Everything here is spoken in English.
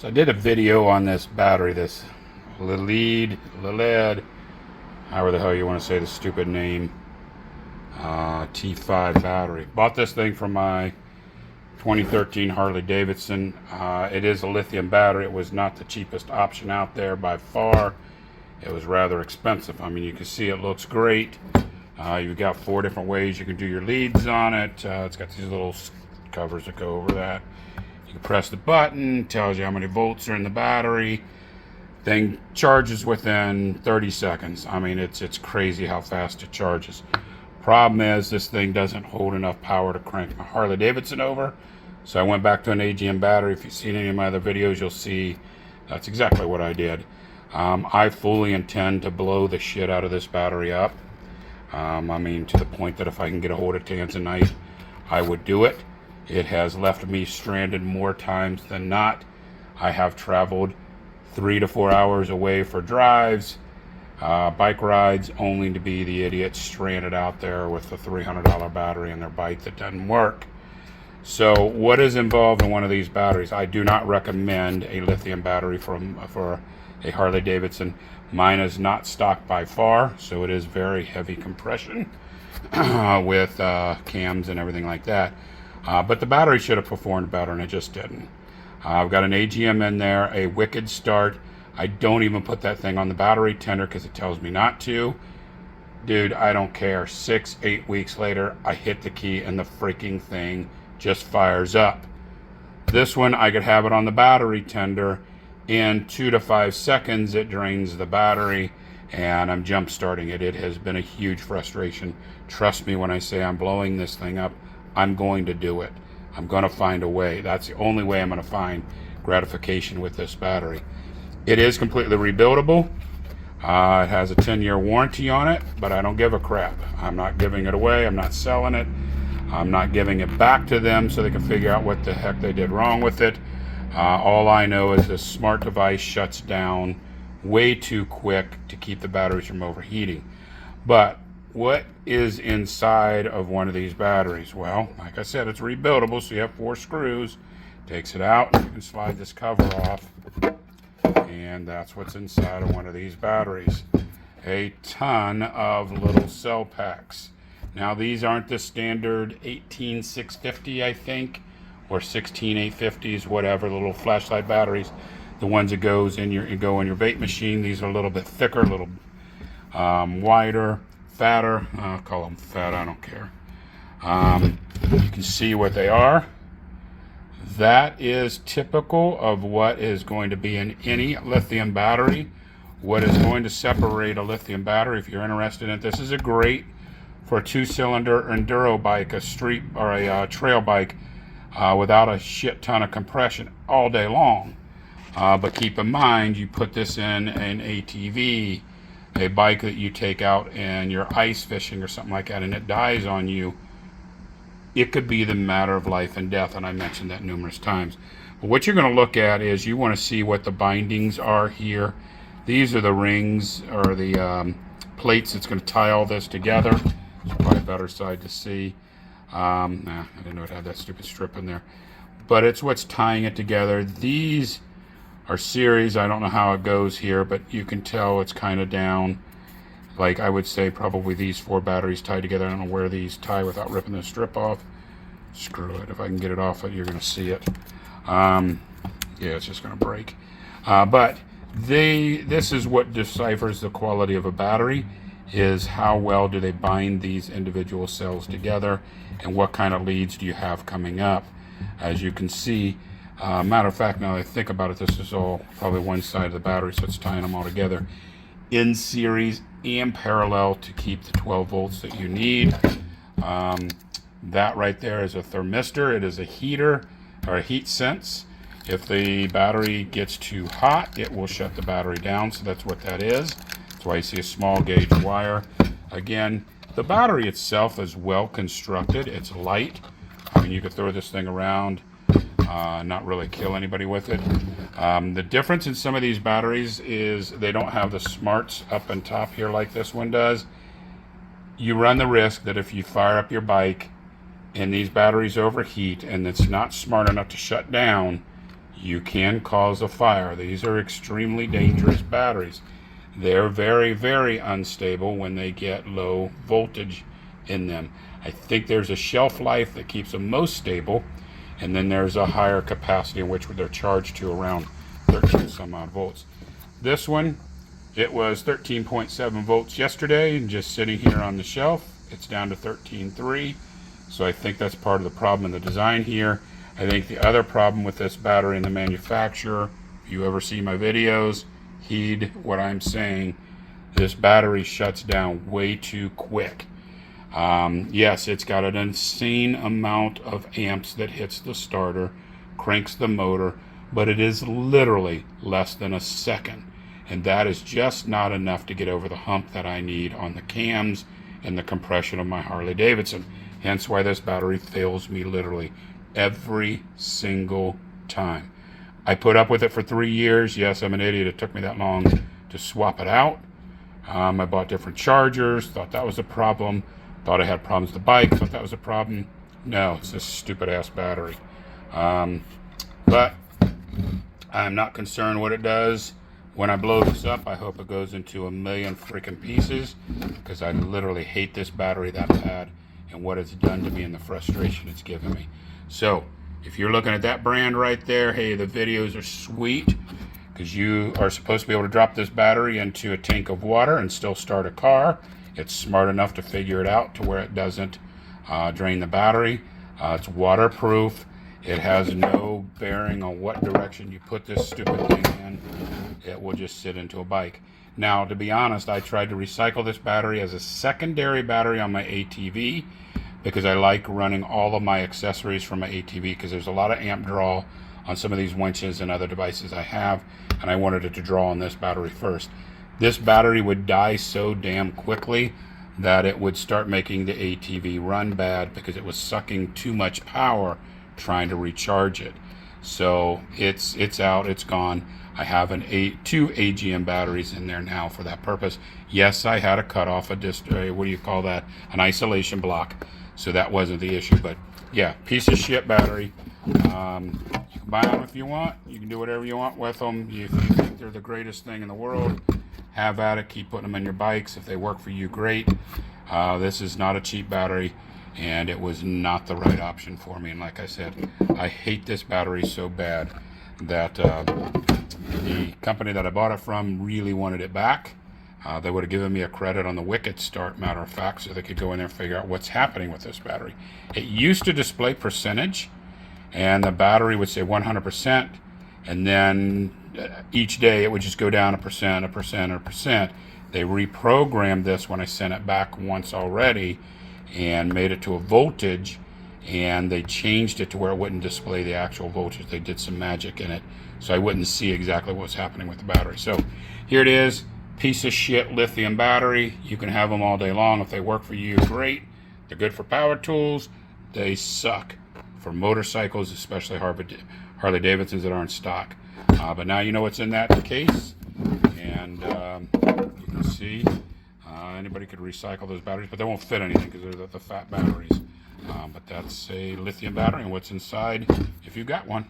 So I did a video on this battery, this LiLead, however the hell you want to say the stupid name, T5 battery. Bought this thing from my 2013 Harley Davidson. It is a lithium battery. It was not the cheapest option out there by far. It was rather expensive. I mean, you can see it looks great. You've got 4 different ways you can do your leads on it. It's got these little covers that go over that. You can press the button, tells you how many volts are in the battery. Thing charges within 30 seconds. I mean, it's crazy how fast it charges. Problem is, this thing doesn't hold enough power to crank my Harley Davidson over. So I went back to an AGM battery. If you've seen any of my other videos, you'll see that's exactly what I did. I fully intend to blow the shit out of this battery up. I mean, to the point that if I can get a hold of Tanzanite, I would do it. It has left me stranded more times than not. I have traveled 3 to 4 hours away for drives, bike rides, only to be the idiot stranded out there with a $300 battery in their bike that doesn't work. So what is involved in one of these batteries? I do not recommend a lithium battery for a Harley Davidson. Mine is not stock by far, so it is very heavy compression with cams and everything like that. But the battery should have performed better, and it just didn't. I've got an AGM in there, a wicked start. I don't even put that thing on the battery tender because it tells me not to. Dude, I don't care. 6, 8 weeks later, I hit the key and the freaking thing just fires up. This one, I could have it on the battery tender. In 2 to 5 seconds, it drains the battery, and I'm jump starting it. It has been a huge frustration. Trust me when I say I'm blowing this thing up. I'm going to do it. I'm going to find a way. That's the only way I'm going to find gratification with this battery. It is completely rebuildable. It has a 10-year warranty on it, but I don't give a crap. I'm not giving it away. I'm not selling it. I'm not giving it back to them so they can figure out what the heck they did wrong with it. All I know is this smart device shuts down way too quick to keep the batteries from overheating. But what is inside of one of these batteries? Well, like I said, it's rebuildable, so you have 4 screws. Takes it out, and you can slide this cover off, and that's what's inside of one of these batteries. A ton of little cell packs. Now, these aren't the standard 18650, I think, or 16850s, whatever, little flashlight batteries. The ones that go in your vape machine. These are a little bit thicker, a little wider, fatter. I'll call them fat, I don't care. You can see what they are. That is typical of what is going to be in any lithium battery. What is going to separate a lithium battery, if you're interested in it, this is a great for a 2-cylinder enduro bike, a street or a trail bike, without a shit ton of compression all day long. But keep in mind, you put this in an ATV, a bike that you take out and you're ice fishing or something like that, and it dies on you, it could be the matter of life and death, and I mentioned that numerous times. But what you're going to look at is you want to see what the bindings are here. These are the rings or the plates that's going to tie all this together. It's probably a better side to see. I didn't know it had that stupid strip in there. But it's what's tying it together. These are series. I don't know how it goes here, but you can tell it's kind of down. Like I would say probably these 4 batteries tied together. I don't know where these tie without ripping the strip off. Screw it. If I can get it off, you're going to see it. Yeah, it's just going to break. But this is what deciphers the quality of a battery, is how well do they bind these individual cells together, and what kind of leads do you have coming up. As you can see, matter of fact, now that I think about it, this is all probably one side of the battery, so it's tying them all together in series and parallel to keep the 12 volts that you need. That right there is a thermistor. It is a heater or a heat sense. If the battery gets too hot, it will shut the battery down, so that's what that is. That's why you see a small gauge wire. Again, the battery itself is well constructed. It's light. I mean, you could throw this thing around, not really kill anybody with it. The difference in some of these batteries is they don't have the smarts up on top here like this one does. You run the risk that if you fire up your bike and these batteries overheat and it's not smart enough to shut down, you can cause a fire. These are extremely dangerous batteries. They're very, very unstable when they get low voltage in them. I think there's a shelf life that keeps them most stable, and then there's a higher capacity in which they're charged to around 13 some odd volts. This one, it was 13.7 volts yesterday and just sitting here on the shelf. It's down to 13.3, so I think that's part of the problem in the design here. I think the other problem with this battery in the manufacturer, if you ever see my videos, heed what I'm saying, this battery shuts down way too quick. Yes, it's got an insane amount of amps that hits the starter, cranks the motor, but it is literally less than a second. And that is just not enough to get over the hump that I need on the cams and the compression of my Harley Davidson. Hence why this battery fails me literally every single time. I put up with it for 3 years. Yes, I'm an idiot. It took me that long to swap it out. I bought different chargers, thought that was a problem. Thought I had problems with the bike, thought that was a problem. No, it's this stupid ass battery. But I'm not concerned what it does. When I blow this up, I hope it goes into a million freaking pieces, because I literally hate this battery that bad and what it's done to me and the frustration it's given me. So if you're looking at that brand right there, hey, the videos are sweet, because you are supposed to be able to drop this battery into a tank of water and still start a car. It's smart enough to figure it out to where it doesn't drain the battery. It's waterproof. It has no bearing on what direction you put this stupid thing in. It will just sit into a bike. Now, to be honest, I tried to recycle this battery as a secondary battery on my ATV, because I like running all of my accessories from my ATV, because there's a lot of amp draw on some of these winches and other devices I have, and I wanted it to draw on this battery first. This battery would die so damn quickly that it would start making the ATV run bad, because it was sucking too much power trying to recharge it. So it's out, it's gone. I have two AGM batteries in there now for that purpose. Yes, I had to cut off what do you call that? An isolation block. So that wasn't the issue, but yeah, piece of shit battery. You can buy them if you want. You can do whatever you want with them. If you think they're the greatest thing in the world, have at it. Keep putting them in your bikes. If they work for you, great. This is not a cheap battery, and it was not the right option for me. And like I said, I hate this battery so bad that the company that I bought it from really wanted it back. They would have given me a credit on the wicket start, matter of fact, so they could go in there and figure out what's happening with this battery. It used to display percentage, and the battery would say 100%, and then each day it would just go down a percent. They reprogrammed this when I sent it back once already and made it to a voltage, and they changed it to where it wouldn't display the actual voltage. They did some magic in it, so I wouldn't see exactly what's happening with the battery. So here it is, piece of shit lithium battery. You can have them all day long. If they work for you, great. They're good for power tools. They suck for motorcycles, especially Harley Davidsons that aren't stock. But now you know what's in that case, and you can see anybody could recycle those batteries, but they won't fit anything because they're the fat batteries. But that's a lithium battery and what's inside if you got one.